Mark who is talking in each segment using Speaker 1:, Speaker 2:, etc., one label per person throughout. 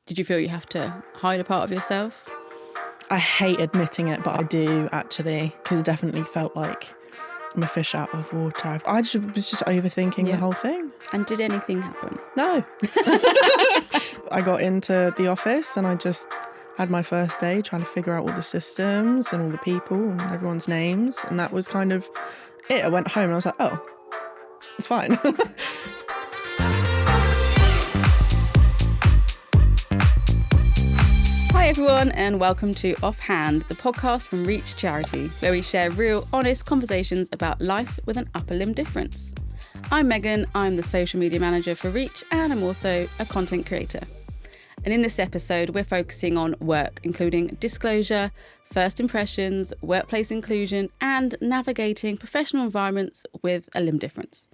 Speaker 1: Did you feel you have to hide a part of yourself?
Speaker 2: I hate admitting it, but I do actually, because it definitely felt like I'm a fish out of water. I was just overthinking the whole thing.
Speaker 1: And did anything happen?
Speaker 2: No. I got into the office and I just had my first day trying to figure out all the systems and all the people and everyone's names. And that was kind of it. I went home and I was like, oh, it's fine.
Speaker 1: Hi everyone and welcome to Offhand, the podcast from Reach Charity, where we share real, honest conversations about life with an upper limb difference. I'm Megan, I'm the social media manager for Reach and I'm also a content creator. And in this episode, we're focusing on work, including disclosure, first impressions, workplace inclusion, and navigating professional environments with a limb difference.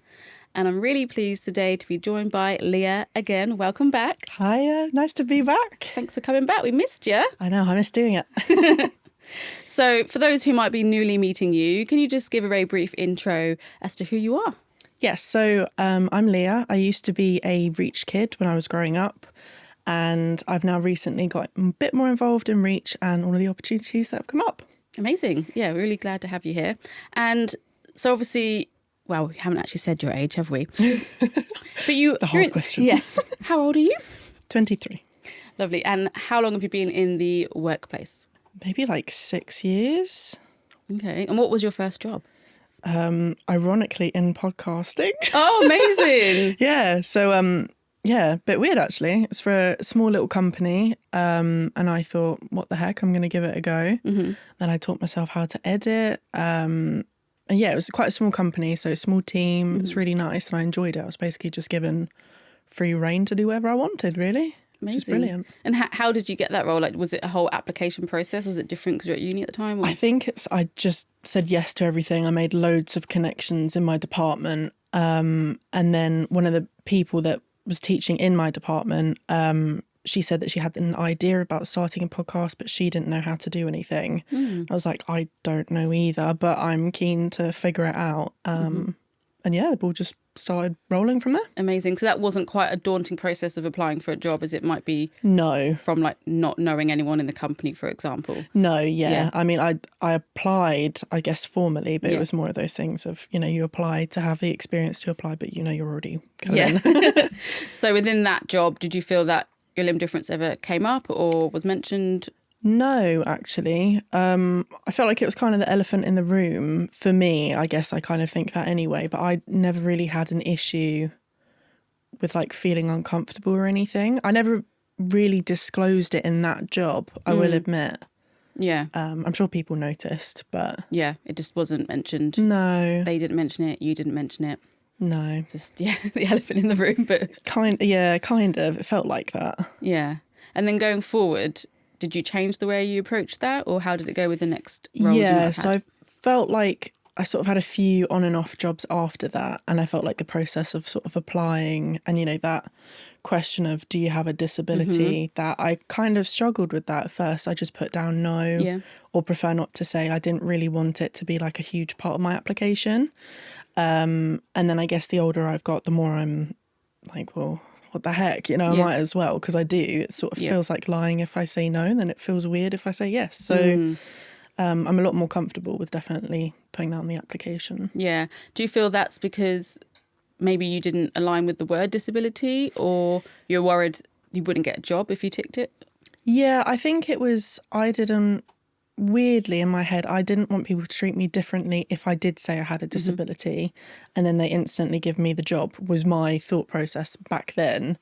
Speaker 1: And I'm really pleased today to be joined by Leah again. Welcome back.
Speaker 2: Hiya, nice to be back.
Speaker 1: Thanks for coming back. We missed you.
Speaker 2: I know, I miss doing it.
Speaker 1: So for those who might be newly meeting you, can you just give a very brief intro as to who you are?
Speaker 2: Yes, so I'm Leah. I used to be a Reach kid when I was growing up. And I've now recently got a bit more involved in Reach and all of the opportunities that have come up.
Speaker 1: Amazing. Yeah, we're really glad to have you here. And so obviously, well, we haven't actually said your age, have we? But you,
Speaker 2: the hard question.
Speaker 1: Yes. How old are you?
Speaker 2: 23.
Speaker 1: Lovely. And how long have you been in the workplace?
Speaker 2: Maybe like 6 years.
Speaker 1: Okay. And what was your first job?
Speaker 2: Ironically, in podcasting.
Speaker 1: Oh, amazing.
Speaker 2: Yeah. So, yeah, a bit weird actually. It's for a small little company. And I thought, what the heck, I'm going to give it a go. Mm-hmm. Then I taught myself how to edit. And yeah, it was quite a small company, so a small team. Mm-hmm. It was really nice and I enjoyed it. I was basically just given free rein to do whatever I wanted, really.
Speaker 1: Amazing.
Speaker 2: Which is brilliant.
Speaker 1: And how did you get that role? Like, was it a whole application process? Was it different because you were at uni at the time? Or?
Speaker 2: I think I just said yes to everything. I made loads of connections in my department. And then one of the people that was teaching in my department, she said that she had an idea about starting a podcast, but she didn't know how to do anything. I was like, I don't know either, but I'm keen to figure it out. And yeah, the ball just started rolling from there.
Speaker 1: Amazing. So that wasn't quite a daunting process of applying for a job as it might be.
Speaker 2: No.
Speaker 1: From like not knowing anyone in the company, for example.
Speaker 2: No, yeah. I mean, I applied, I guess, formally, but it was more of those things of, you apply to have the experience to apply, but you're already going in.
Speaker 1: So within that job, did you feel that your limb difference ever came up or was mentioned?
Speaker 2: No, actually. I felt like it was kind of the elephant in the room for me. I guess I kind of think that anyway, but I never really had an issue with like feeling uncomfortable or anything. I never really disclosed it in that job, I will admit.
Speaker 1: Yeah.
Speaker 2: I'm sure people noticed, but...
Speaker 1: Yeah, it just wasn't mentioned.
Speaker 2: No.
Speaker 1: They didn't mention it, you didn't mention it.
Speaker 2: No.
Speaker 1: It's just, the elephant in the room, but...
Speaker 2: Kind of. It felt like that.
Speaker 1: Yeah. And then going forward... Did you change the way you approached that or how did it go with the next roles you might have had?
Speaker 2: So I felt like I sort of had a few on and off jobs after that and I felt like the process of sort of applying and, that question of do you have a disability, that I kind of struggled with that at first. I just put down no or prefer not to say. I didn't really want it to be like a huge part of my application. And then I guess the older I've got, the more I'm like, well... what the heck, I might as well, because I do. It sort of feels like lying if I say no, and then it feels weird if I say yes. So I'm a lot more comfortable with definitely putting that on the application. Yeah.
Speaker 1: Do you feel that's because maybe you didn't align with the word disability or you're worried you wouldn't get a job if you ticked it?
Speaker 2: Yeah, I think it was, weirdly in my head, I didn't want people to treat me differently if I did say I had a disability and then they instantly give me the job was my thought process back then.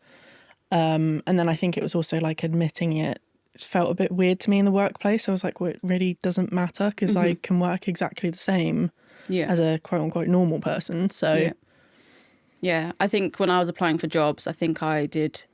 Speaker 2: And then I think it was also like admitting it felt a bit weird to me in the workplace. I was like, well, it really doesn't matter because I can work exactly the same as a quote unquote normal person. So yeah, I think when I was applying for jobs, I think I did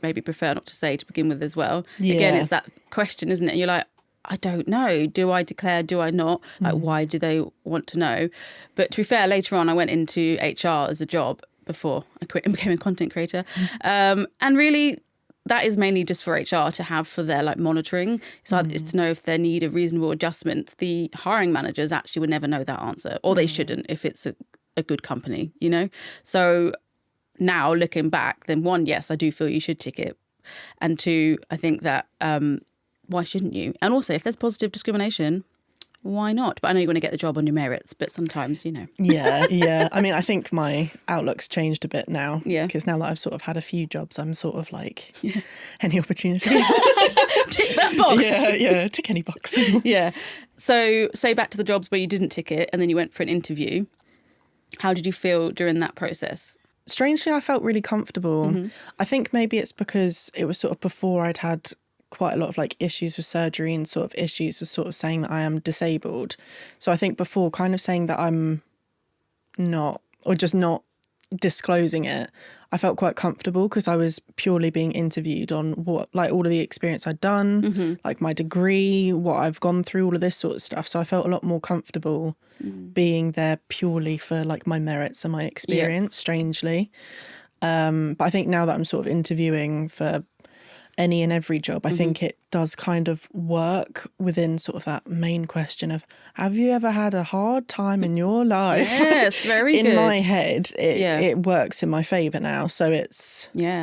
Speaker 2: maybe prefer not to say to begin with as well. Yeah. Again, it's that question, isn't it? And you're like, I don't know. Do I declare? Do I not? Like, why do they want to know? But to be fair, later on, I went into HR as a job before I quit and became a content creator. And really, that is mainly just for HR to have for their like monitoring. So it's to know if they need a reasonable adjustment. The hiring managers actually would never know that answer, or they shouldn't if it's a good company, So now looking back, then one, yes, I do feel you should tick it.
Speaker 1: And two, I think that why shouldn't you? And also, if there's positive discrimination, why not? But I know you're going to get the job on your merits, but sometimes,
Speaker 2: Yeah. I mean, I think my outlook's changed a bit now.
Speaker 1: Yeah.
Speaker 2: Because now that I've sort of had a few jobs, I'm sort of like, any opportunity.
Speaker 1: Tick that box.
Speaker 2: Yeah, tick any box.
Speaker 1: Yeah. So say back to the jobs where you didn't tick it and then you went for an interview. How did you feel during that process?
Speaker 2: Strangely, I felt really comfortable.
Speaker 1: Mm-hmm.
Speaker 2: I think maybe it's because it was sort of before I'd had quite a lot of like issues with surgery and sort of issues with sort of saying that I am disabled. So I think before kind of saying that I'm not, or just not disclosing it, I felt quite comfortable because I was purely being interviewed on what, like all of the experience I'd done, like my degree, what I've gone through, all of this sort of stuff. So I felt a lot more comfortable being there purely for like my merits and my experience, strangely. But I think now that I'm sort of interviewing for any and every job, I think it does kind of work within sort of that main question of, have you ever had a hard time in your life?
Speaker 1: Yes, very
Speaker 2: in
Speaker 1: good.
Speaker 2: my head, it works in my favour now. So it's,
Speaker 1: Yeah,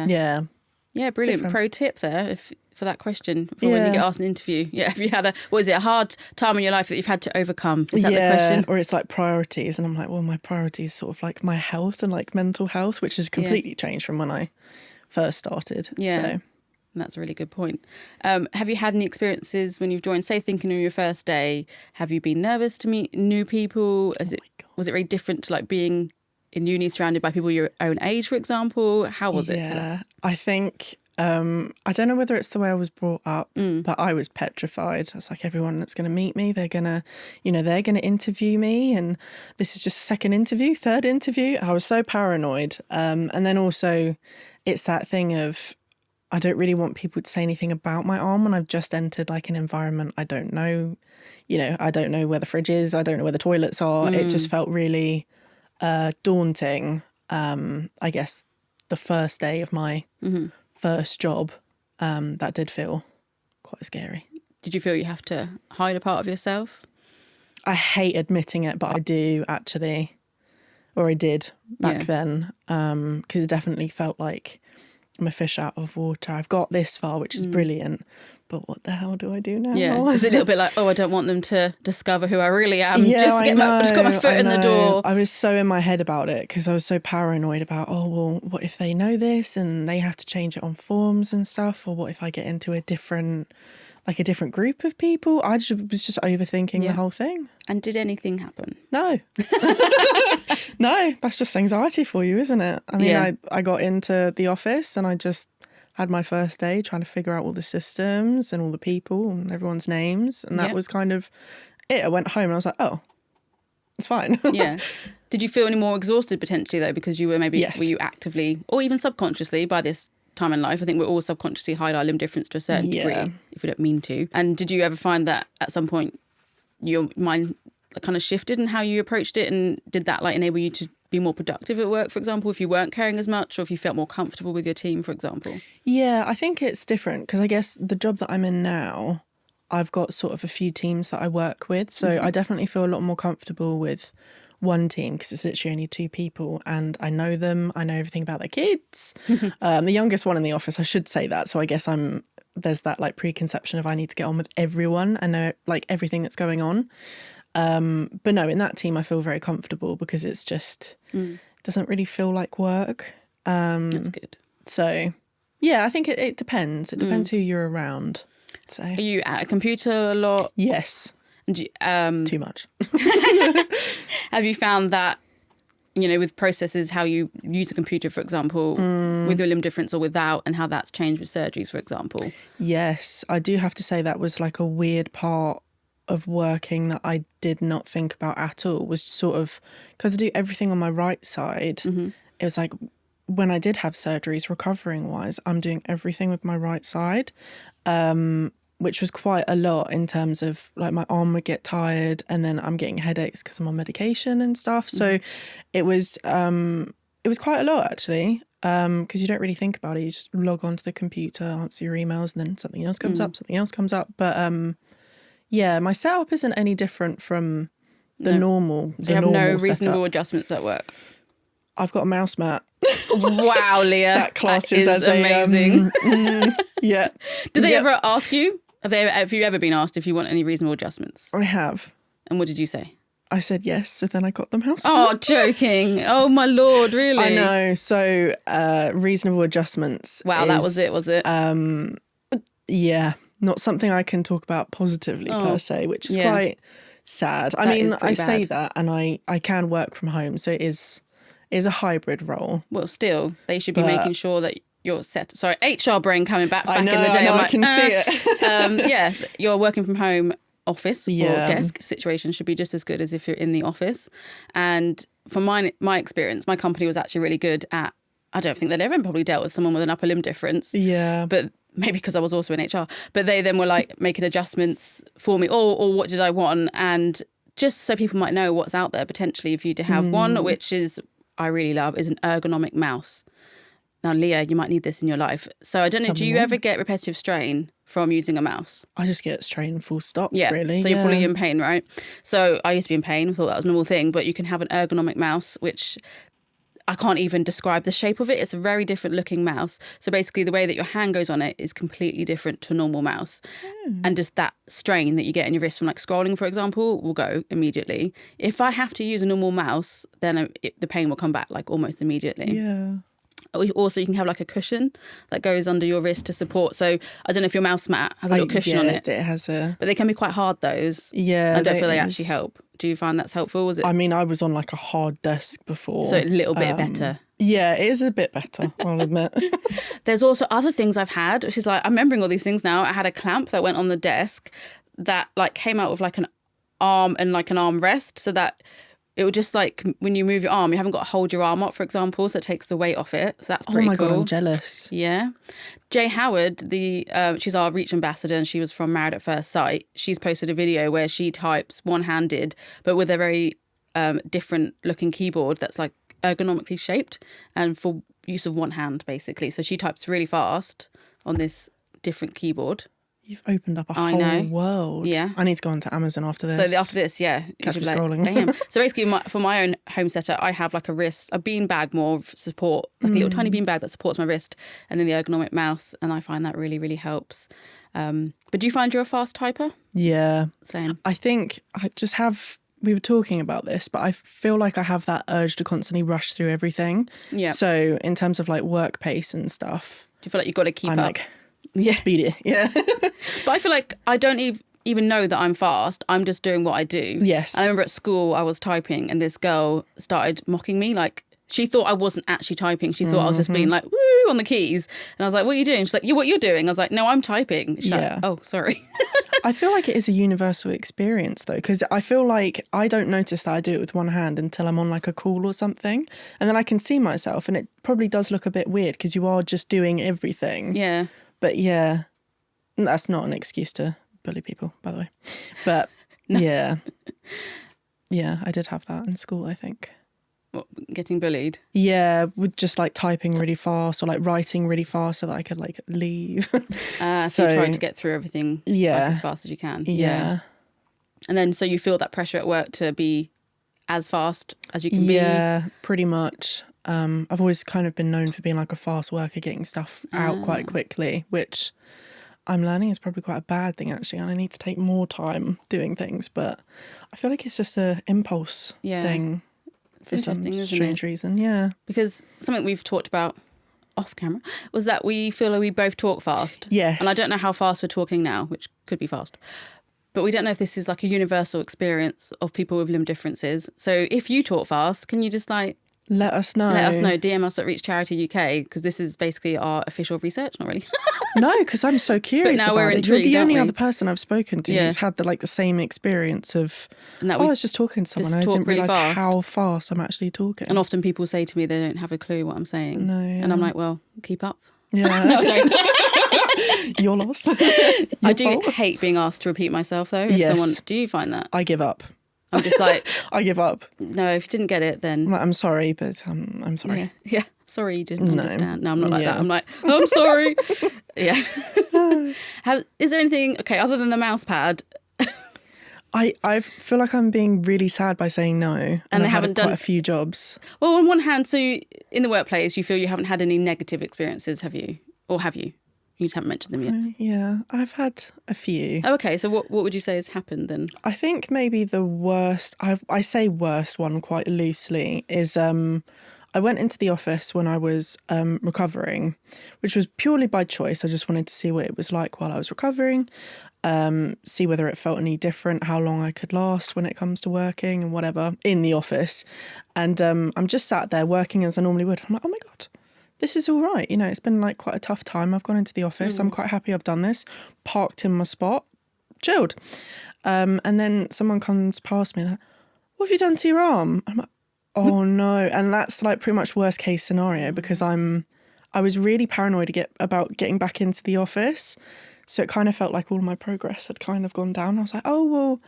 Speaker 1: brilliant.
Speaker 2: different.
Speaker 1: Pro tip there for that question for when you get asked an interview. Yeah, have you had a hard time in your life that you've had to overcome? Is that the question?
Speaker 2: Or it's like priorities. And I'm like, well, my priorities sort of like my health and like mental health, which has completely changed from when I first started.
Speaker 1: Yeah.
Speaker 2: So.
Speaker 1: That's a really good point. Have you had any experiences when you've joined, say, thinking on your first day? Have you been nervous to meet new people? Was it very different to like being in uni surrounded by people your own age, for example? How was it? Tell us.
Speaker 2: I think, I don't know whether it's the way I was brought up, but I was petrified. I was like, everyone that's going to meet me, they're going to interview me. And this is just second interview, third interview. I was so paranoid. And then also it's that thing of, I don't really want people to say anything about my arm when I've just entered like an environment I don't know. I don't know where the fridge is. I don't know where the toilets are. It just felt really daunting. I guess the first day of my first job, that did feel quite scary.
Speaker 1: Did you feel you have to hide a part of yourself?
Speaker 2: I hate admitting it, but I do actually, or I did back then, because it definitely felt like I'm a fish out of water. I've got this far, which is brilliant, but what the hell do I do now?
Speaker 1: Yeah, it's a little bit like, I don't want them to discover who I really am. Just got my foot in the door.
Speaker 2: I was so in my head about it because I was so paranoid about, what if they know this and they have to change it on forms and stuff, or what if I get into a different group of people? I was just overthinking the whole thing.
Speaker 1: And did anything happen?
Speaker 2: No. No, that's just anxiety for you, isn't it? I mean, I got into the office and I just had my first day trying to figure out all the systems and all the people and everyone's names. And that was kind of it. I went home and I was like, oh, it's fine.
Speaker 1: Yeah. Did you feel any more exhausted potentially though, because you were were you actively or even subconsciously by this time in life? I think we all subconsciously hide our limb difference to a certain degree if we don't mean to. And did you ever find that at some point your mind kind of shifted in how you approached it, and did that like enable you to be more productive at work, for example, if you weren't caring as much, or if you felt more comfortable with your team, for example? Yeah,
Speaker 2: I think it's different because I guess the job that I'm in now, I've got sort of a few teams that I work with, so I definitely feel a lot more comfortable with one team because it's literally only two people and I know them. I know everything about their kids. The youngest one in the office, I should say that. So I guess there's that like preconception of I need to get on with everyone and know like everything that's going on. But no, in that team, I feel very comfortable because it's just, it doesn't really feel like work.
Speaker 1: That's good.
Speaker 2: So yeah, I think it depends. It depends who you're around. So.
Speaker 1: Are you at a computer a lot?
Speaker 2: Yes.
Speaker 1: And
Speaker 2: too much.
Speaker 1: Have you found that, with processes, how you use a computer, for example, with your limb difference or without, and how that's changed with surgeries, for example?
Speaker 2: Yes, I do have to say that was like a weird part of working that I did not think about at all, was sort of, because I do everything on my right side, it was like when I did have surgeries, recovering wise, I'm doing everything with my right side. Which was quite a lot in terms of like my arm would get tired and then I'm getting headaches because I'm on medication and stuff. So it was quite a lot actually, because you don't really think about it. You just log onto the computer, answer your emails, and then something else comes up. But yeah, my setup isn't any different from the normal.
Speaker 1: So you have no reasonable adjustments at work?
Speaker 2: I've got a mouse mat.
Speaker 1: Wow, Leah.
Speaker 2: That classes
Speaker 1: is
Speaker 2: as
Speaker 1: amazing.
Speaker 2: Yeah.
Speaker 1: Did they ever ask you? Have you ever been asked if you want any reasonable adjustments?
Speaker 2: I have.
Speaker 1: And what did you say?
Speaker 2: I said yes, so then I got the mouse
Speaker 1: Oh,
Speaker 2: mat.
Speaker 1: joking. Oh, my Lord, really?
Speaker 2: I know. So reasonable adjustments.
Speaker 1: Wow, that was it, was it?
Speaker 2: Yeah. Not something I can talk about positively per se, which is quite sad. I mean, I say that and I can work from home, so it is a hybrid role.
Speaker 1: Well, still, they should be making sure that you're set. Sorry, HR brain coming back in the day.
Speaker 2: I can see it.
Speaker 1: Yeah, your working from home office or desk situation should be just as good as if you're in the office. And from my experience, my company was actually really good at, I don't think they'd ever probably dealt with someone with an upper limb difference.
Speaker 2: Yeah.
Speaker 1: But maybe because I was also in HR. But they then were like making adjustments for me or what did I want? And just so people might know what's out there potentially for you to have one, which is, I really love, is an ergonomic mouse. Now, Leah, you might need this in your life. So I don't know, do you ever get repetitive strain from using a mouse?
Speaker 2: I just get strain full stop,
Speaker 1: yeah.
Speaker 2: really.
Speaker 1: So you're probably in pain, right? So I used to be in pain. I thought that was a normal thing. But you can have an ergonomic mouse, which I can't even describe the shape of it. It's a very different looking mouse. So basically the way that your hand goes on it is completely different to a normal mouse. And just that strain that you get in your wrist from like scrolling, for example, will go immediately. If I have to use a normal mouse, then the pain will come back like almost immediately.
Speaker 2: Yeah.
Speaker 1: Also, you can have like a cushion that goes under your wrist to support. So I don't know if your mouse mat has a little cushion on it.
Speaker 2: It has a...
Speaker 1: But they can be quite hard, those.
Speaker 2: Yeah.
Speaker 1: I don't feel they actually help. Do you find that's helpful? Was it?
Speaker 2: I mean, I was on like a hard desk before.
Speaker 1: So a little bit better.
Speaker 2: Yeah, it is a bit better, I'll admit.
Speaker 1: There's also other things I've had, which is like, I'm remembering all these things now. I had a clamp that went on the desk that like came out with like an arm and like an arm rest, so that it would just like, when you move your arm, you haven't got to hold your arm up, for example, so it takes the weight off it. So that's pretty cool.
Speaker 2: Oh my God, I'm jealous.
Speaker 1: Yeah. Jay Howard, she's our Reach ambassador and she was from Married at First Sight. She's posted a video where she types one-handed, but with a very different looking keyboard that's like ergonomically shaped and for use of one hand, basically. So she types really fast on this different keyboard.
Speaker 2: You've opened up a whole world.
Speaker 1: Yeah.
Speaker 2: I need to go onto Amazon after this.
Speaker 1: So after this, yeah.
Speaker 2: Catch me scrolling.
Speaker 1: Damn. So basically, for my own home setup, I have like a beanbag more of support, like a little tiny beanbag that supports my wrist, and then the ergonomic mouse. And I find that really, really helps. But do you find you're a fast typer?
Speaker 2: Yeah.
Speaker 1: Same.
Speaker 2: I think I just have... We were talking about this, but I feel like I have that urge to constantly rush through everything. Yeah. So in terms of like work pace and stuff...
Speaker 1: Do you feel like you've got to keep up?
Speaker 2: Like, speedy. Yeah.
Speaker 1: But I feel like I don't even know that I'm fast. I'm just doing what I do.
Speaker 2: Yes.
Speaker 1: I remember at school I was typing and this girl started mocking me. Like, she thought I wasn't actually typing. She thought I was just being like, woo, on the keys. And I was like, what are you doing? She's like, what you're doing? I was like, no, I'm typing. She's like, oh, sorry.
Speaker 2: I feel like it is a universal experience though, because I feel like I don't notice that I do it with one hand until I'm on like a call or something. And then I can see myself and it probably does look a bit weird because you are just doing everything.
Speaker 1: Yeah.
Speaker 2: But yeah, that's not an excuse to bully people, by the way. But yeah, I did have that in school, I think.
Speaker 1: What, getting bullied?
Speaker 2: Yeah, with just like typing really fast or like writing really fast so that I could like leave.
Speaker 1: So you tried to get through everything like, as fast as you can.
Speaker 2: Yeah.
Speaker 1: And then so you feel that pressure at work to be as fast as you can be?
Speaker 2: Yeah, pretty much. I've always kind of been known for being like a fast worker, getting stuff out quite quickly, which I'm learning is probably quite a bad thing actually, and I need to take more time doing things, but I feel like it's just a impulse thing.
Speaker 1: It's interesting, isn't it?
Speaker 2: Strange reason, yeah.
Speaker 1: Because something we've talked about off camera was that we feel like we both talk fast.
Speaker 2: Yes.
Speaker 1: And I don't know how fast we're talking now, which could be fast. But we don't know if this is like a universal experience of people with limb differences. So if you talk fast, can you just like...
Speaker 2: Let us know.
Speaker 1: DM us at Reach Charity UK, because this is basically our official research, not really.
Speaker 2: No, because I'm so curious
Speaker 1: now
Speaker 2: about
Speaker 1: we're
Speaker 2: it.
Speaker 1: intrigued,
Speaker 2: You're the only
Speaker 1: aren't we?
Speaker 2: other person I've spoken to who's had the same experience of, I was just talking to someone and I didn't
Speaker 1: really
Speaker 2: realise how fast I'm actually talking.
Speaker 1: And often people say to me they don't have a clue what I'm saying.
Speaker 2: No, yeah.
Speaker 1: And I'm like, well, keep up.
Speaker 2: Yeah.
Speaker 1: No, I don't.
Speaker 2: Your loss.
Speaker 1: I do hate being asked to repeat myself though. Do you find that?
Speaker 2: I give up.
Speaker 1: I'm just like...
Speaker 2: I give up.
Speaker 1: No, if you didn't get it, then...
Speaker 2: I'm sorry, but I'm sorry.
Speaker 1: Yeah. Sorry you didn't understand. No, I'm not like that. I'm like, I'm sorry. Yeah. Is there anything... Okay, other than the mouse pad...
Speaker 2: I feel like I'm being really sad by saying no. And
Speaker 1: they
Speaker 2: I've
Speaker 1: haven't
Speaker 2: had
Speaker 1: done
Speaker 2: quite a few jobs.
Speaker 1: Well, on one hand, so in the workplace, you feel you haven't had any negative experiences, have you? Or have you? You just haven't mentioned them yet.
Speaker 2: Yeah, I've had a few.
Speaker 1: Oh, okay. So what would you say has happened then?
Speaker 2: I think maybe the worst, I say worst one quite loosely, is I went into the office when I was recovering, which was purely by choice. I just wanted to see what it was like while I was recovering, see whether it felt any different, how long I could last when it comes to working and whatever in the office. And I'm just sat there working as I normally would. I'm like, oh my God, this is all right. You know, it's been like quite a tough time. I've gone into the office. I'm quite happy I've done this. Parked in my spot, chilled. And then someone comes past me and they're like, what have you done to your arm? I'm like, oh no. And that's like pretty much worst case scenario because I was really paranoid about getting back into the office. So it kind of felt like all my progress had kind of gone down. I was like, oh, well,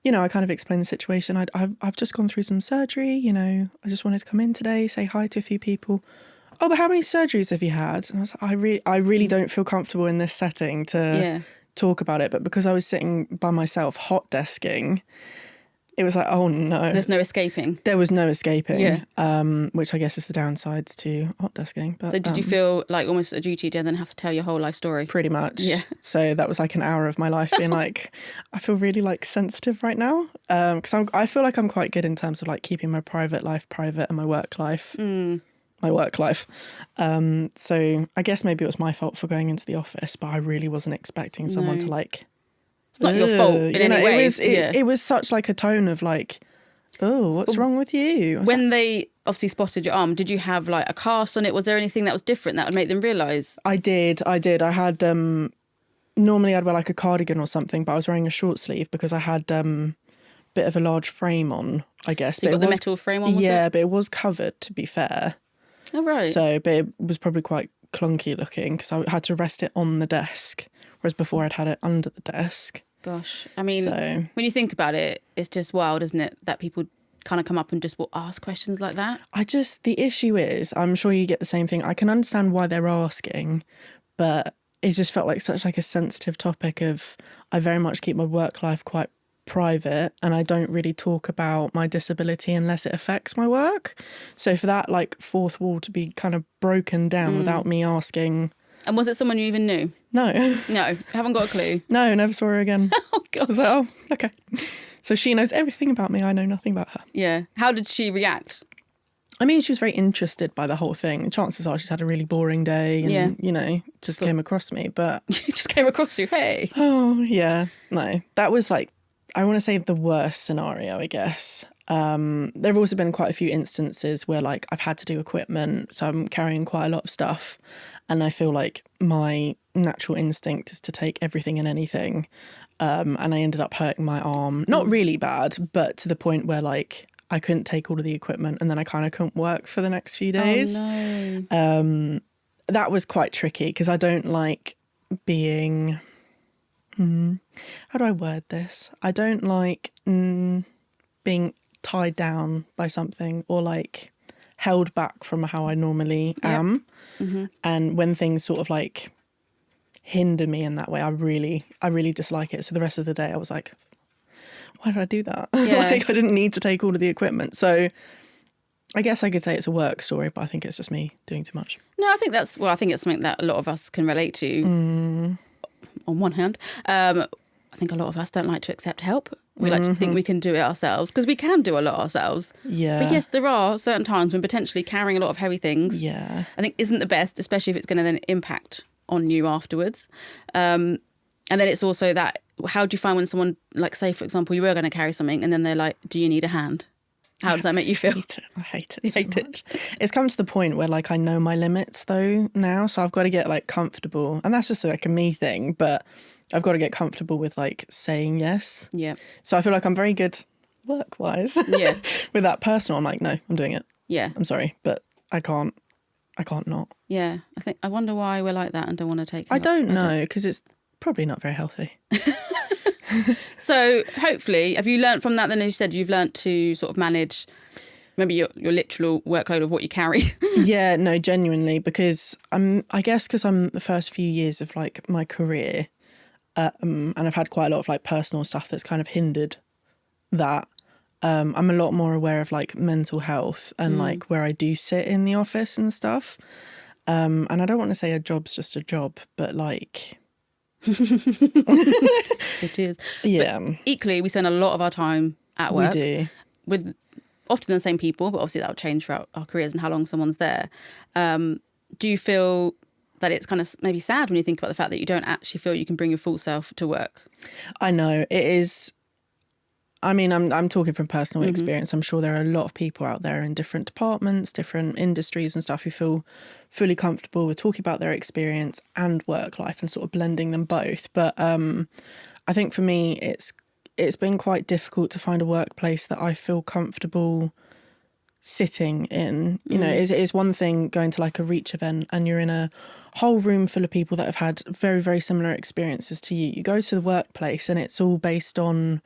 Speaker 2: you know, I kind of explained the situation. I've just gone through some surgery, you know, I just wanted to come in today, say hi to a few people. Oh, but how many surgeries have you had? And I was like, I really don't feel comfortable in this setting to talk about it. But because I was sitting by myself hot desking, it was like, oh no.
Speaker 1: There's no escaping.
Speaker 2: There was no escaping, which I guess is the downsides to hot desking. But,
Speaker 1: so did you feel like almost a duty to then have to tell your whole life story?
Speaker 2: Pretty much.
Speaker 1: Yeah.
Speaker 2: So that was like an hour of my life being like, I feel really like sensitive right now. Because I feel like I'm quite good in terms of like keeping my private life private and my work life. My work life. So I guess maybe it was my fault for going into the office, but I really wasn't expecting someone to like...
Speaker 1: It's not your fault in any way.
Speaker 2: It was such like a tone of like, oh, what's wrong with you?
Speaker 1: When they obviously spotted your arm, did you have like a cast on it? Was there anything that was different that would make them realise?
Speaker 2: I did. I had, normally I'd wear like a cardigan or something, but I was wearing a short sleeve because I had a bit of a large frame on, I guess.
Speaker 1: So you got the metal frame on, was it?
Speaker 2: But it was covered, to be fair.
Speaker 1: Oh, right.
Speaker 2: So, but it was probably quite clunky looking because I had to rest it on the desk, whereas before I'd had it under the desk.
Speaker 1: Gosh, I mean, when you think about it, it's just wild, isn't it, that people kind of come up and just will ask questions like that?
Speaker 2: The issue is, I'm sure you get the same thing. I can understand why they're asking, but it just felt like such like a sensitive topic of, I very much keep my work life quite private and I don't really talk about my disability unless it affects my work. So for that like fourth wall to be kind of broken down without me asking...
Speaker 1: And was it someone you even knew?
Speaker 2: No.
Speaker 1: No, haven't got a clue.
Speaker 2: No, never saw her again.
Speaker 1: Oh, gosh.
Speaker 2: I was like, oh, okay. So she knows everything about me. I know nothing about her.
Speaker 1: Yeah. How did she react?
Speaker 2: I mean, she was very interested by the whole thing. Chances are she's had a really boring day and, you know, just came across me. But
Speaker 1: You just came across you, hey.
Speaker 2: Oh, yeah. No, that was like, I want to say the worst scenario, I guess. There have also been quite a few instances where like I've had to do equipment, so I'm carrying quite a lot of stuff. And I feel like my natural instinct is to take everything and anything. And I ended up hurting my arm. Not really bad, but to the point where like I couldn't take all of the equipment and then I kind of couldn't work for the next few days.
Speaker 1: Oh, no.
Speaker 2: That was quite tricky because I don't like being... how do I word this? I don't like being tied down by something or like held back from how I normally am. Mm-hmm. And when things sort of like hinder me in that way, I really dislike it. So the rest of the day I was like, why did I do that?
Speaker 1: Yeah.
Speaker 2: Like I didn't need to take all of the equipment. So I guess I could say it's a work story, but I think it's just me doing too much.
Speaker 1: No, I think it's something that a lot of us can relate to. On one hand, I think a lot of us don't like to accept help. We like to think we can do it ourselves because we can do a lot ourselves.
Speaker 2: Yeah.
Speaker 1: But yes, there are certain times when potentially carrying a lot of heavy things, I think isn't the best, especially if it's going to then impact on you afterwards. And then it's also that, how do you find when someone, like say, for example, you were going to carry something and then they're like, do you need a hand? How does that make you feel?
Speaker 2: I hate it so much. It's come to the point where like I know my limits though now, so I've got to get like comfortable, and that's just like a me thing, but I've got to get comfortable with like saying yes. Yeah. So I feel like I'm very good work-wise. Yeah. With that personal, I'm like, no, I'm doing it. Yeah. I'm sorry, but I can't not.
Speaker 1: Yeah. I wonder why we're like that and don't want to take it.
Speaker 2: I don't know, because it's probably not very healthy.
Speaker 1: So hopefully, have you learnt from that then? As you said, you've learnt to sort of manage maybe your literal workload of what you carry.
Speaker 2: Yeah, no, genuinely, because I guess because I'm the first few years of like my career, And I've had quite a lot of like personal stuff that's kind of hindered that. I'm a lot more aware of like mental health and like where I do sit in the office and stuff. And I don't want to say a job's just a job, but like...
Speaker 1: It is.
Speaker 2: Yeah.
Speaker 1: But equally, we spend a lot of our time at work.
Speaker 2: We do.
Speaker 1: With often the same people, but obviously that will change throughout our careers and how long someone's there. Do you feel that it's kind of maybe sad when you think about the fact that you don't actually feel you can bring your full self to work?
Speaker 2: I know, it is... I mean, I'm talking from personal experience. I'm sure there are a lot of people out there in different departments, different industries and stuff who feel fully comfortable with talking about their experience and work life and sort of blending them both. But I think for me, it's been quite difficult to find a workplace that I feel comfortable sitting in. You know, it's one thing going to like a Reach event and you're in a whole room full of people that have had very, very similar experiences to you. You go to the workplace and it's all based on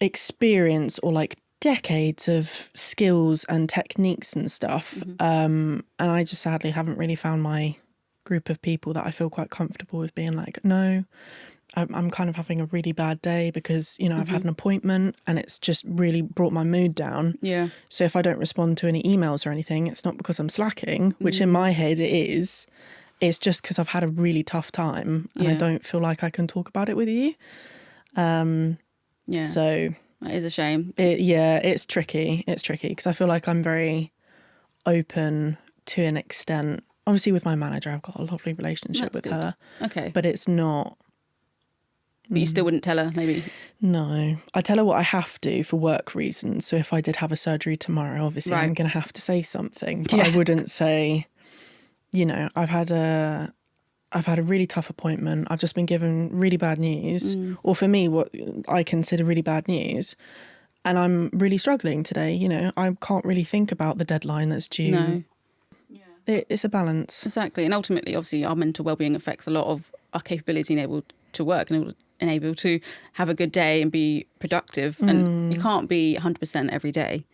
Speaker 2: experience or like decades of skills and techniques and stuff. And I just sadly haven't really found my group of people that I feel quite comfortable with being like, no, I'm kind of having a really bad day because, you know, I've had an appointment and it's just really brought my mood down.
Speaker 1: Yeah.
Speaker 2: So if I don't respond to any emails or anything, it's not because I'm slacking, which in my head it is. It's just because I've had a really tough time and I don't feel like I can talk about it with you.
Speaker 1: Yeah.
Speaker 2: So
Speaker 1: that is a shame.
Speaker 2: It's tricky. It's tricky because I feel like I'm very open to an extent. Obviously with my manager, I've got a lovely relationship with her.
Speaker 1: Okay.
Speaker 2: But it's not...
Speaker 1: But you still wouldn't tell her, maybe?
Speaker 2: No. I tell her what I have to for work reasons. So if I did have a surgery tomorrow, obviously I'm going to have to say something. But I wouldn't say, you know, I've had a really tough appointment. I've just been given really bad news, or for me, what I consider really bad news. And I'm really struggling today. You know, I can't really think about the deadline that's due.
Speaker 1: No.
Speaker 2: It's a balance.
Speaker 1: Exactly. And ultimately, obviously, our mental well-being affects a lot of our capability and able to work and able to have a good day and be productive. And you can't be 100% every day.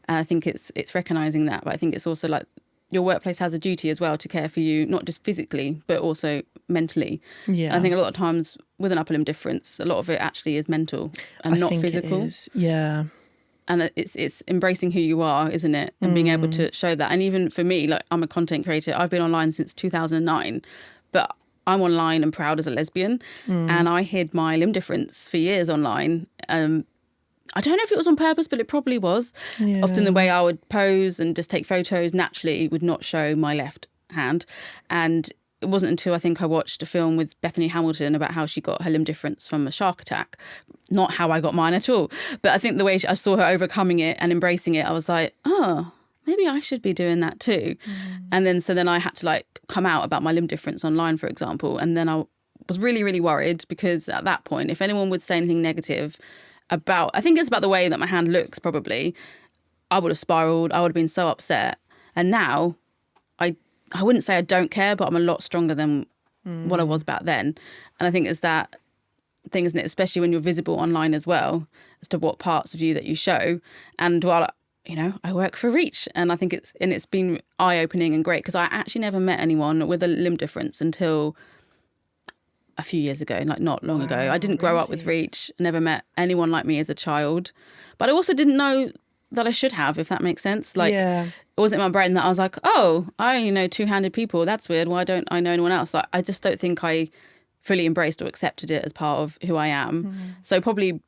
Speaker 1: And I think it's recognising that. But I think it's also like your workplace has a duty as well to care for you, not just physically, but also mentally. Yeah. And I think a lot of times with an upper limb difference, a lot of it actually is mental and not physical. It is.
Speaker 2: Yeah.
Speaker 1: And it's embracing who you are, isn't it? And being able to show that. And even for me, like I'm a content creator. I've been online since 2009, but I'm online and proud as a lesbian. And I hid my limb difference for years online. I don't know if it was on purpose, but it probably was. Yeah. Often the way I would pose and just take photos naturally would not show my left hand. And it wasn't until I think I watched a film with Bethany Hamilton about how she got her limb difference from a shark attack. Not how I got mine at all. But I think the way I saw her overcoming it and embracing it, I was like, oh, maybe I should be doing that too. And then I had to like come out about my limb difference online, for example. And then I was really, really worried because at that point, if anyone would say anything negative about, I think it's about the way that my hand looks probably, I would have spiraled. I would have been so upset. And now I wouldn't say I don't care, but I'm a lot stronger than what I was back then. And I think it's that thing, isn't it? Especially when you're visible online as well, as to what parts of you that you show. And while, you know, I work for Reach, and I think it's been eye-opening and great because I actually never met anyone with a limb difference until a few years ago, like not long ago. I didn't grow up with Reach, never met anyone like me as a child. But I also didn't know that I should have, if that makes sense. Like, it wasn't in my brain that I was like, oh, I only know two-handed people. That's weird. Why don't I know anyone else? Like, I just don't think I fully embraced or accepted it as part of who I am. So probably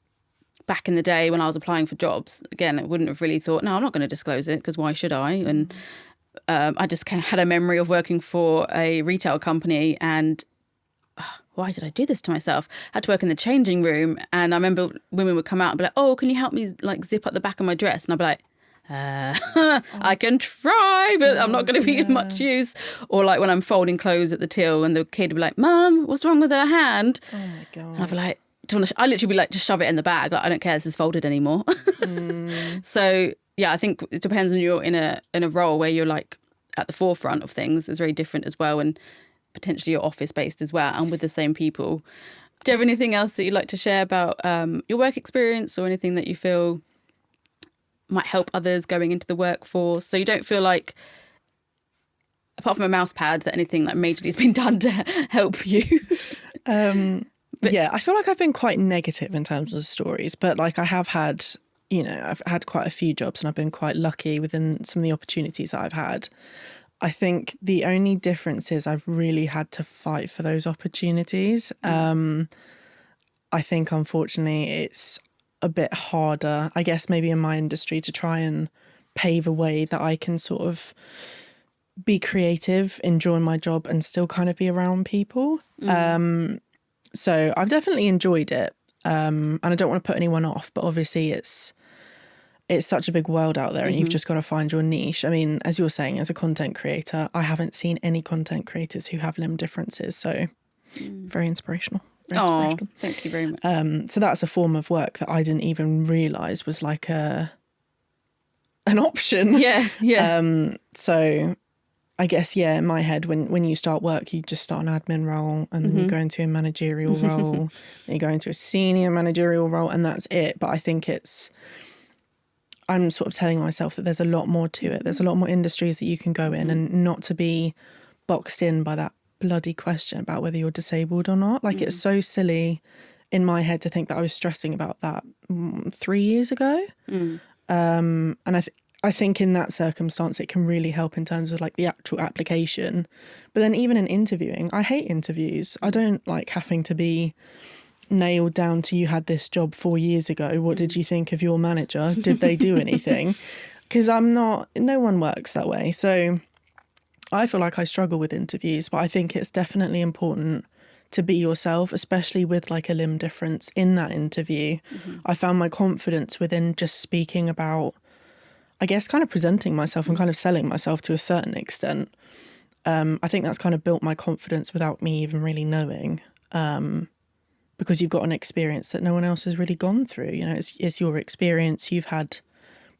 Speaker 1: back in the day when I was applying for jobs, again, I wouldn't have really thought, no, I'm not going to disclose it because why should I? And I just had a memory of working for a retail company and why did I do this to myself? I had to work in the changing room, and I remember women would come out and be like, oh, can you help me like zip up the back of my dress? And I'd be like, I can try, but I'm not going to be of much use. Or like when I'm folding clothes at the till and the kid would be like, Mum, what's wrong with her hand? Oh my God. And I'd be like, I literally be like, just shove it in the bag. Like, I don't care, this is folded anymore. So yeah, I think it depends on you're in a role where you're like at the forefront of things. It's very different as well. And potentially you're office based as well and with the same people. Do you have anything else that you'd like to share about your work experience or anything that you feel might help others going into the workforce? So you don't feel like, apart from a mouse pad, that anything like majorly has been done to help you?
Speaker 2: Yeah, I feel like I've been quite negative in terms of stories, but like I have had, I've had quite a few jobs and I've been quite lucky within some of the opportunities that I've had. I think the only difference is I've really had to fight for those opportunities. I think, unfortunately, it's a bit harder, I guess, maybe in my industry to try and pave a way that I can sort of be creative, enjoy my job and still kind of be around people. So I've definitely enjoyed it. And I don't want to put anyone off, but obviously it's such a big world out there and you've just got to find your niche. I mean, as you're saying, as a content creator, I haven't seen any content creators who have limb differences. So very inspirational.
Speaker 1: Oh, thank you very much.
Speaker 2: So that's a form of work that I didn't even realise was like an option.
Speaker 1: Yeah.
Speaker 2: So I guess, yeah, in my head, when you start work, you just start an admin role and then you go into a managerial role, then you go into a senior managerial role and that's it. But I think I'm sort of telling myself that there's a lot more to it. There's a lot more industries that you can go in and not to be boxed in by that bloody question about whether you're disabled or not. Like it's so silly in my head to think that I was stressing about that 3 years ago. And I think in that circumstance, it can really help in terms of like the actual application. But then even in interviewing, I hate interviews. I don't like having to be nailed down to you had this job 4 years ago. What did you think of your manager? Did they do anything? Because no one works that way. So I feel like I struggle with interviews, but I think it's definitely important to be yourself, especially with like a limb difference in that interview. I found my confidence within just speaking about, I guess, kind of presenting myself and kind of selling myself to a certain extent. I think that's kind of built my confidence without me even really knowing, because you've got an experience that no one else has really gone through. It's your experience. You've had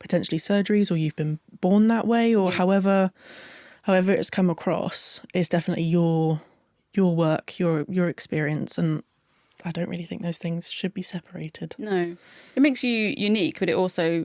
Speaker 2: potentially surgeries or you've been born that way or however it's come across. It's definitely your work, your experience, and I don't really think those things should be separated.
Speaker 1: No, it makes you unique, but it also,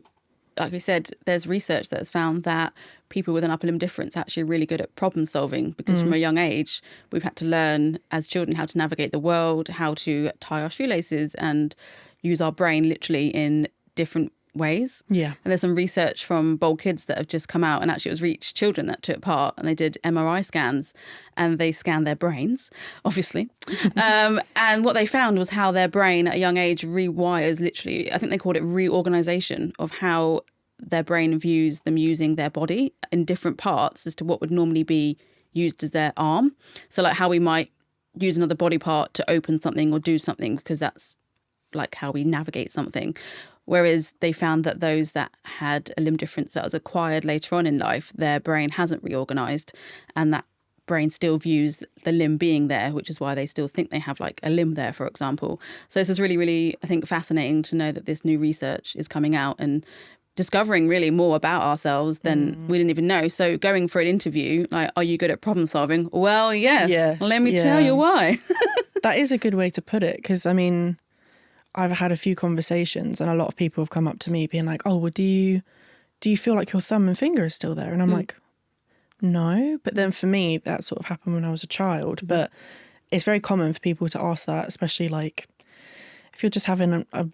Speaker 1: like we said, there's research that has found that people with an upper limb difference are actually really good at problem solving because from a young age, we've had to learn as children how to navigate the world, how to tie our shoelaces and use our brain literally in different ways.
Speaker 2: Yeah.
Speaker 1: And there's some research from Bold Kids that have just come out, and actually it was Reach Children that took part, and they did MRI scans and they scanned their brains, obviously. And what they found was how their brain at a young age rewires, literally, I think they called it reorganization of how their brain views them using their body in different parts as to what would normally be used as their arm. So like how we might use another body part to open something or do something because that's like how we navigate something. Whereas they found that those that had a limb difference that was acquired later on in life, their brain hasn't reorganized and that brain still views the limb being there, which is why they still think they have like a limb there, for example. So this is really, really, I think, fascinating to know that this new research is coming out and discovering really more about ourselves than we didn't even know. So going for an interview, like, are you good at problem solving? Well, yes. Let me tell you why.
Speaker 2: That is a good way to put it, because I mean, I've had a few conversations and a lot of people have come up to me being like, oh, well, do you feel like your thumb and finger is still there? And I'm like, no. But then for me, that sort of happened when I was a child. But it's very common for people to ask that, especially like if you're just having a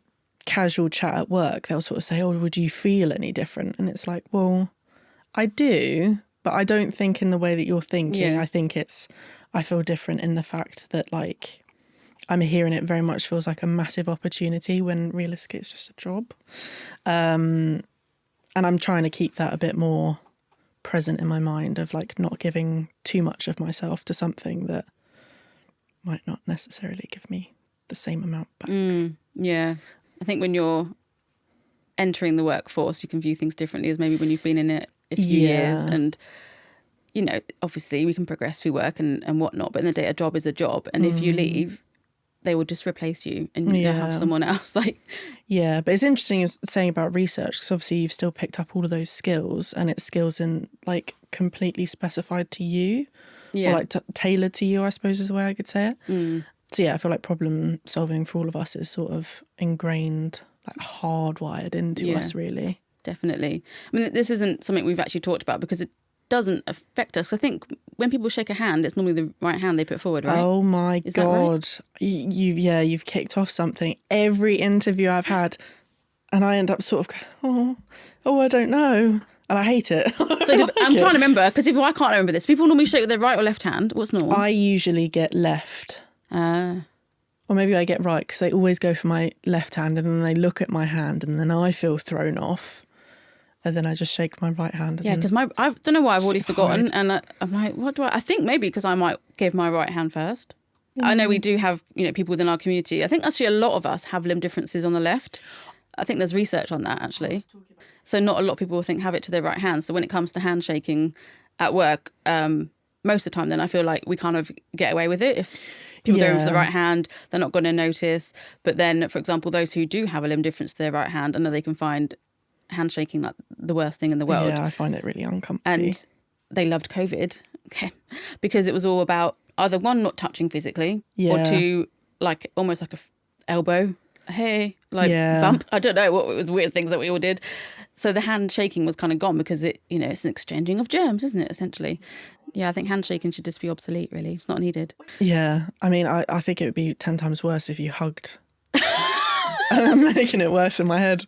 Speaker 2: casual chat at work, they'll sort of say, oh, would you feel any different? And it's like, well, I do, but I don't think in the way that you're thinking.
Speaker 1: Yeah.
Speaker 2: I think I feel different in the fact that like I'm here and it very much feels like a massive opportunity when realistically it's just a job. And I'm trying to keep that a bit more present in my mind of like not giving too much of myself to something that might not necessarily give me the same amount back.
Speaker 1: Yeah. I think when you're entering the workforce, you can view things differently as maybe when you've been in it a few years. And, you know, obviously we can progress through work and whatnot, but in the day, a job is a job. And if you leave, they will just replace you and you'll have someone else.
Speaker 2: Yeah, but it's interesting you're saying about research because obviously you've still picked up all of those skills and it's skills in like completely specified to you or like tailored to you, I suppose is the way I could say it. So yeah, I feel like problem solving for all of us is sort of ingrained, like hardwired into us really.
Speaker 1: Definitely. I mean, this isn't something we've actually talked about because it doesn't affect us. I think when people shake a hand, it's normally the right hand they put forward, right?
Speaker 2: Oh my
Speaker 1: Is that right?
Speaker 2: God. You've kicked off something. Every interview I've had, and I end up sort of going, I don't know. And I hate it.
Speaker 1: So I'm trying to remember, because I can't remember this. People normally shake with their right or left hand. What's normal?
Speaker 2: I usually get left. Or maybe I get right, because they always go for my left hand and then they look at my hand and then I feel thrown off. And then I just shake my right hand.
Speaker 1: Yeah, because I don't know why I've already forgotten. And I'm like, what do I think maybe because I might give my right hand first. I know we do have, people within our community. I think actually a lot of us have limb differences on the left. I think there's research on that actually. So not a lot of people have it to their right hand. So when it comes to handshaking at work, most of the time then I feel like we kind of get away with it. If people go in for the right hand, they're not going to notice. But then, for example, those who do have a limb difference to their right hand, I know they can find handshaking like the worst thing in the world.
Speaker 2: Yeah, I find it really uncomfortable.
Speaker 1: And they loved COVID because it was all about either one, not touching physically, or two, like almost like a elbow, bump. I don't know, what it was, weird things that we all did. So the handshaking was kind of gone because it's an exchanging of germs, isn't it, essentially? Yeah, I think handshaking should just be obsolete, really. It's not needed.
Speaker 2: Yeah, I mean, I think it would be 10 times worse if you hugged. I'm making it worse in my head.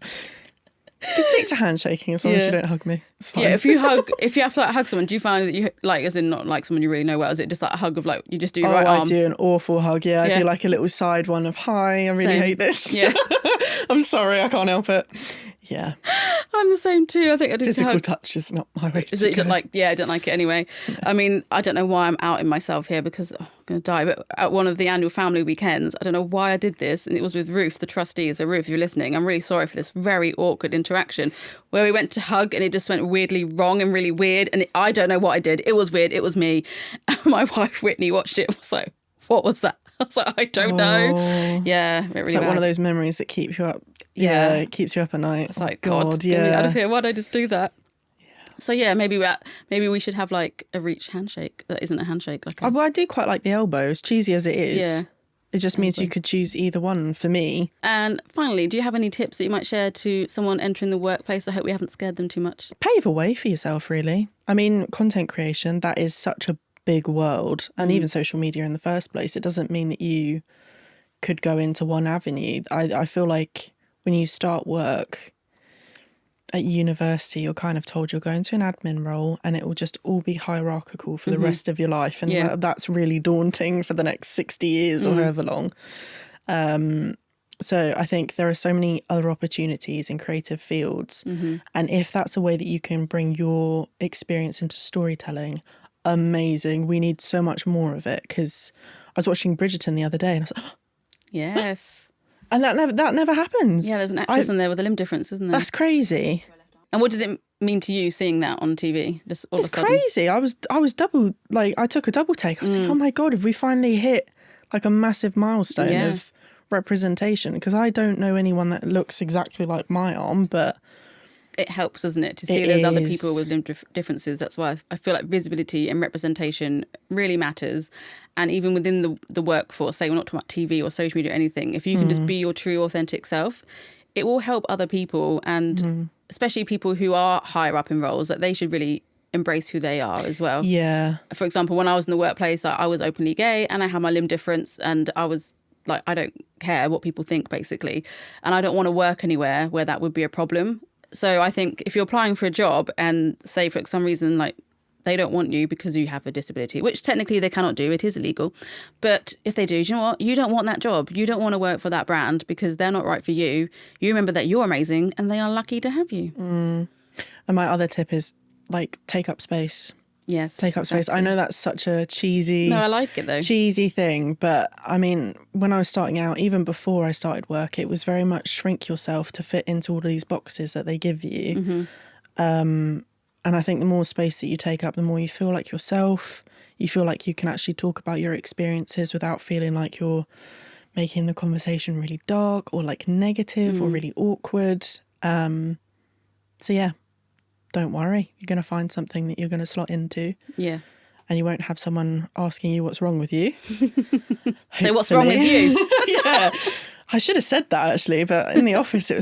Speaker 2: You can stick to handshaking as long as you don't hug me. It's fine.
Speaker 1: Yeah, if you have to hug someone, do you find that you as in not like someone you really know well? Is it just like a hug of you just do your right arm?
Speaker 2: I do an awful hug. Yeah, I do like a little side one of hi. I really hate this.
Speaker 1: Yeah,
Speaker 2: I'm sorry, I can't help it. Yeah,
Speaker 1: I'm the same too. I think I just
Speaker 2: physical touch is not my way.
Speaker 1: I don't like it anyway. No. I mean, I don't know why I'm outing myself here because I'm going to die. But at one of the annual family weekends, I don't know why I did this, and it was with Ruth, the trustee. So Ruth, if you're listening, I'm really sorry for this very awkward interaction where we went to hug and it just went weirdly wrong and really weird. And I don't know what I did. It was weird. It was me. And my wife Whitney watched it and was like, "What was that?" I was like, "I don't know." Yeah, it really
Speaker 2: it's like
Speaker 1: bad.
Speaker 2: One of those memories that keep you up. Yeah, it keeps you up at night.
Speaker 1: It's like, God, get me out of here. Why did I just do that? Yeah. So yeah, maybe we should have like a reach handshake that isn't a handshake.
Speaker 2: I do quite like the elbow, as cheesy as it is. Yeah. It just means you could choose either one for me.
Speaker 1: And finally, do you have any tips that you might share to someone entering the workplace? I hope we haven't scared them too much.
Speaker 2: Pave a way for yourself, really. I mean, content creation, that is such a big world. And even social media in the first place, it doesn't mean that you could go into one avenue. I feel like when you start work at university, you're kind of told you're going to an admin role and it will just all be hierarchical for the rest of your life. And that's really daunting for the next 60 years or however long. So I think there are so many other opportunities in creative fields. And if that's a way that you can bring your experience into storytelling, amazing. We need so much more of it, because I was watching Bridgerton the other day and I was like,
Speaker 1: yes.
Speaker 2: And that never happens.
Speaker 1: Yeah, there's an actress in there with a limb difference, isn't there?
Speaker 2: That's crazy.
Speaker 1: And what did it mean to you seeing that on TV? Just all
Speaker 2: it's
Speaker 1: of a sudden?
Speaker 2: Crazy. I was double, I took a double take. I was like, oh my God, have we finally hit like a massive milestone of representation? Because I don't know anyone that looks exactly like my arm, but
Speaker 1: it helps, doesn't it, to see there's other people with limb differences. That's why I feel like visibility and representation really matters. And even within the workforce, say we're not talking about TV or social media or anything, if you can just be your true authentic self, it will help other people, and especially people who are higher up in roles, that they should really embrace who they are as well.
Speaker 2: Yeah.
Speaker 1: For example, when I was in the workplace, I was openly gay and I had my limb difference, and I was like, I don't care what people think, basically. And I don't want to work anywhere where that would be a problem. So I think if you're applying for a job and say for some reason like they don't want you because you have a disability, which technically they cannot do, it is illegal. But if they do, you know what? You don't want that job. You don't want to work for that brand because they're not right for you. You remember that you're amazing and they are lucky to have you.
Speaker 2: And my other tip is like take up space.
Speaker 1: Yes.
Speaker 2: Take up space. I know that's such a cheesy...
Speaker 1: No, I like it though.
Speaker 2: Cheesy thing. But I mean, when I was starting out, even before I started work, it was very much shrink yourself to fit into all these boxes that they give you. And I think the more space that you take up, the more you feel like yourself. You feel like you can actually talk about your experiences without feeling like you're making the conversation really dark or like negative or really awkward. So yeah. Don't worry, you're going to find something that you're going to slot into. Yeah. And you won't have someone asking you what's wrong with you.
Speaker 1: So what's wrong with you?
Speaker 2: Yeah. I should have said that actually, but in the office I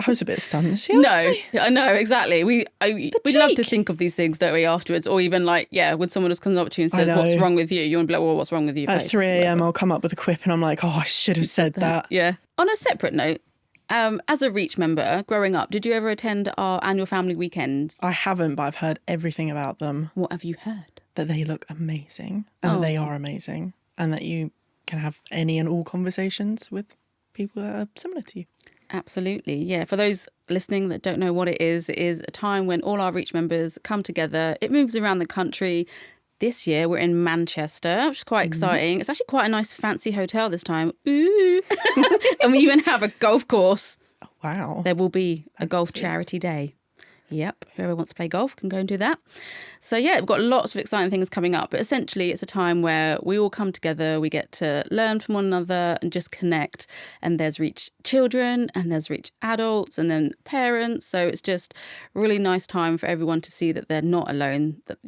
Speaker 2: was a bit stunned. She
Speaker 1: No,
Speaker 2: asked me.
Speaker 1: I know, exactly. We love to think of these things, don't we, afterwards? Or even like, when someone just comes up to you and says, what's wrong with you? You want to be like, well, what's wrong with you?
Speaker 2: At 3 a.m. I'll come up with a quip and I'm like, oh, I should have said that.
Speaker 1: Yeah. On a separate note, as a Reach member, growing up, did you ever attend our annual family weekends?
Speaker 2: I haven't, but I've heard everything about them.
Speaker 1: What have you heard?
Speaker 2: That they look amazing and that they are amazing and that you can have any and all conversations with people that are similar to you.
Speaker 1: Absolutely. Yeah. For those listening that don't know what it is a time when all our Reach members come together. It moves around the country. This year we're in Manchester, which is quite exciting. It's actually quite a nice fancy hotel this time. Ooh. And we even have a golf course.
Speaker 2: Oh, wow.
Speaker 1: There will be a golf charity day. Yep, whoever wants to play golf can go and do that. So yeah, we've got lots of exciting things coming up. But essentially, it's a time where we all come together, we get to learn from one another and just connect. And there's Reach children and there's Reach adults and then parents. So it's just a really nice time for everyone to see that they're not alone. That,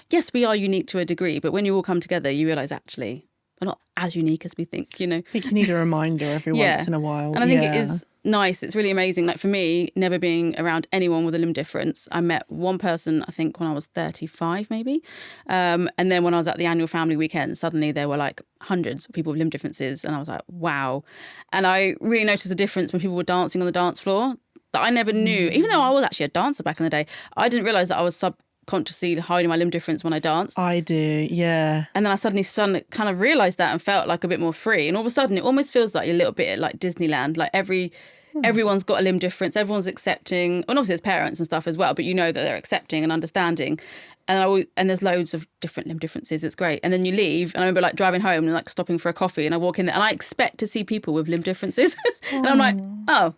Speaker 1: yes, we are unique to a degree, but when you all come together, you realise actually we're not as unique as we think,
Speaker 2: I think you need a reminder every once in a while.
Speaker 1: And I think it is nice. It's really amazing. Like for me, never being around anyone with a limb difference, I met one person, I think when I was 35 maybe. And then when I was at the annual family weekend, suddenly there were like hundreds of people with limb differences. And I was like, wow. And I really noticed a difference when people were dancing on the dance floor that I never knew. Even though I was actually a dancer back in the day, I didn't realise that I was subconsciously hiding my limb difference when I danced.
Speaker 2: I do, yeah.
Speaker 1: And then I suddenly kind of realised that and felt like a bit more free. And all of a sudden, it almost feels like a little bit like Disneyland. Like everyone's got a limb difference. Everyone's accepting. And obviously, there's parents and stuff as well. But you know that they're accepting and understanding. And there's loads of different limb differences. It's great. And then you leave. And I remember like driving home and like stopping for a coffee. And I walk in there and I expect to see people with limb differences. And I'm like,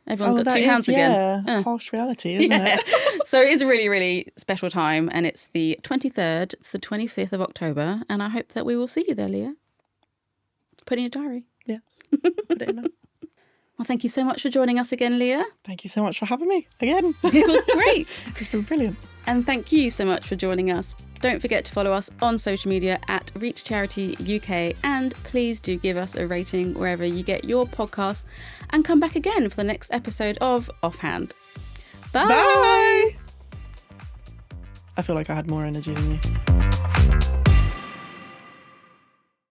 Speaker 1: everyone's got two hands again.
Speaker 2: Yeah, harsh reality, isn't it?
Speaker 1: So it is a really, really special time. And it's the 23rd to the 25th of October. And I hope that we will see you there, Leah. Put in your diary.
Speaker 2: Yes. Put it in there.
Speaker 1: Well, thank you so much for joining us again, Leah.
Speaker 2: Thank you so much for having me again.
Speaker 1: It was great.
Speaker 2: It's been brilliant.
Speaker 1: And thank you so much for joining us. Don't forget to follow us on social media at Reach Charity UK. And please do give us a rating wherever you get your podcasts. And come back again for the next episode of Offhand. Bye.
Speaker 2: Bye. I feel like I had more energy than you.